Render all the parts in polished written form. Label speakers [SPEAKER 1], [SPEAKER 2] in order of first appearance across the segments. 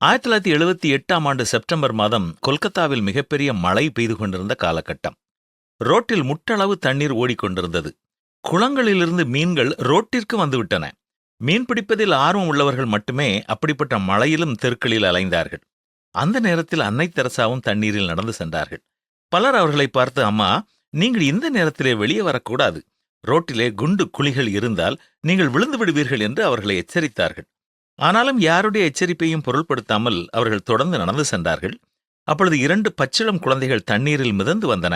[SPEAKER 1] 1978ஆம் ஆண்டு செப்டம்பர் மாதம் கொல்கத்தாவில் மிகப்பெரிய மழை பெய்து கொண்டிருந்த காலகட்டம். ரோட்டில் முட்டளவு தண்ணீர் ஓடிக்கொண்டிருந்தது. குளங்களிலிருந்து மீன்கள் ரோட்டிற்கு வந்துவிட்டன. மீன் பிடிப்பதில் ஆர்வம் உள்ளவர்கள் மட்டுமே அப்படிப்பட்ட மழையிலும் தெருக்களில் அலைந்தார்கள். அந்த நேரத்தில் அன்னை தெரசாவும் தண்ணீரில் நடந்து சென்றார்கள். பலர் அவர்களை பார்த்து, அம்மா, நீங்கள் இந்த நேரத்திலே வெளியே வரக்கூடாது. ரோட்டிலே குண்டு குழிகள் இருந்தால் நீங்கள் விழுந்து விடுவீர்கள் என்று அவர்களை எச்சரித்தார்கள். ஆனாலும் யாருடைய எச்சரிப்பையும் பொருள்படுத்தாமல் அவர்கள் தொடர்ந்து நடந்து சென்றார்கள். அப்பொழுது 2 பச்சிளம் குழந்தைகள் தண்ணீரில் மிதந்து வந்தன.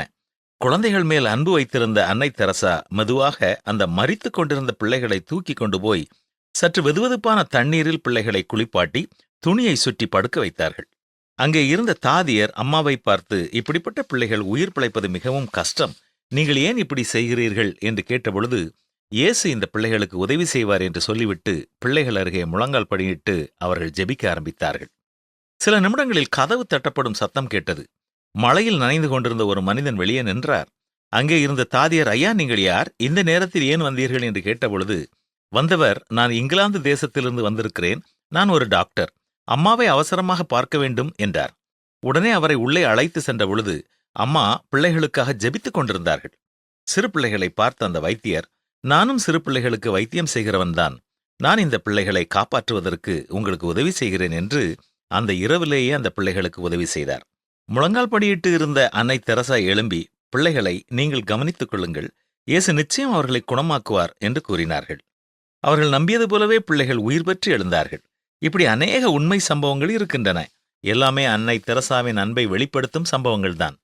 [SPEAKER 1] குழந்தைகள் மேல் அன்பு வைத்திருந்த அன்னை தெரசா மெதுவாக அந்த மரித்துக் கொண்டிருந்த பிள்ளைகளை தூக்கி கொண்டு போய் சற்று வெதுவெதுப்பான தண்ணீரில் பிள்ளைகளை குளிப்பாட்டி துணியை சுற்றி படுக்க வைத்தார்கள். அங்கே இருந்த தாதியர் அம்மாவை பார்த்து, இப்படிப்பட்ட பிள்ளைகள் உயிர் பிழைப்பது மிகவும் கஷ்டம், நீங்கள் ஏன் இப்படி செய்கிறீர்கள் என்று கேட்டபொழுது, இயேசு இந்த பிள்ளைகளுக்கு உதவி செய்வார் என்று சொல்லிவிட்டு பிள்ளைகள் அருகே முழங்கால் படியிட்டு அவர்கள் ஜெபிக்க ஆரம்பித்தார்கள். சில நிமிடங்களில் கதவு தட்டப்படும் சத்தம் கேட்டது. மழையில் நனைந்து கொண்டிருந்த ஒரு மனிதன் வெளியே நின்றார். அங்கே இருந்த தாதியர், ஐயா, நீங்கள் யார்? இந்த நேரத்தில் ஏன் வந்தீர்கள் என்று கேட்டபொழுது, வந்தவர், நான் இங்கிலாந்து தேசத்திலிருந்து வந்திருக்கிறேன். நான் ஒரு டாக்டர். அம்மாவை அவசரமாக பார்க்க வேண்டும் என்றார். உடனே அவரை உள்ளே அழைத்து சென்ற பொழுது அம்மா பிள்ளைகளுக்காக ஜெபித்துக் கொண்டிருந்தார்கள். சிறு பிள்ளைகளை பார்த்த அந்த வைத்தியர், நானும் சிறு பிள்ளைகளுக்கு வைத்தியம் செய்கிறவன்தான். நான் இந்த பிள்ளைகளை காப்பாற்றுவதற்கு உங்களுக்கு உதவி செய்கிறேன் என்று அந்த இரவிலேயே அந்த பிள்ளைகளுக்கு உதவி செய்தார். முழங்கால் படியிட்டு இருந்த அன்னை தெரசா எழும்பி, பிள்ளைகளை நீங்கள் கவனித்துக் கொள்ளுங்கள், இயேசு நிச்சயம் அவர்களை குணமாக்குவார் என்று கூறினார்கள். அவர்கள் நம்பியது போலவே பிள்ளைகள் உயிர் பெற்று எழுந்தார்கள். இப்படி அநேக உண்மை சம்பவங்கள் இருக்கின்றன. எல்லாமே அன்னை தெரசாவின் அன்பை வெளிப்படுத்தும் சம்பவங்கள்தான்.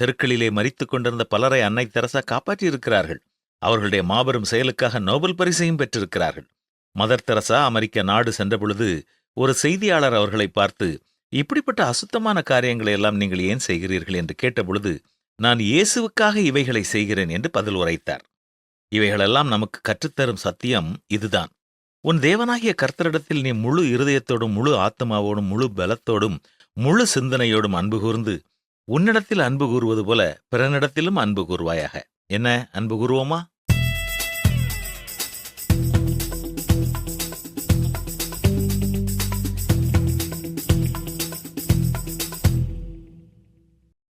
[SPEAKER 1] தெருக்களிலே மரித்துக் கொண்டிருந்த பலரை அன்னை தெரசா காப்பாற்றியிருக்கிறார்கள். அவர்களுடைய மாபெரும் செயலுக்காக நோபல் பரிசையும் பெற்றிருக்கிறார்கள். மதர் தெரசா அமெரிக்க நாடு சென்றபொழுது ஒரு செய்தியாளர் அவர்களை பார்த்து, இப்படிப்பட்ட அசுத்தமான காரியங்களை எல்லாம் நீங்கள் ஏன் செய்கிறீர்கள் என்று கேட்டபொழுது, நான் இயேசுவுக்காக இவைகளை செய்கிறேன் என்று பதில் உரைத்தார். இவைகளெல்லாம் நமக்கு கற்றுத்தரும் சத்தியம் இதுதான். உன் தேவனாகிய கர்த்தரிடத்தில் நீ முழு இருதயத்தோடும் முழு ஆத்மாவோடும் முழு பலத்தோடும் முழு சிந்தனையோடும் அன்பு கூர்ந்து உன்னிடத்தில் அன்பு கூறுவது போல பிறனிடத்திலும் அன்பு கூறுவாயாக. என்ன, அன்பு கூறுவோமா?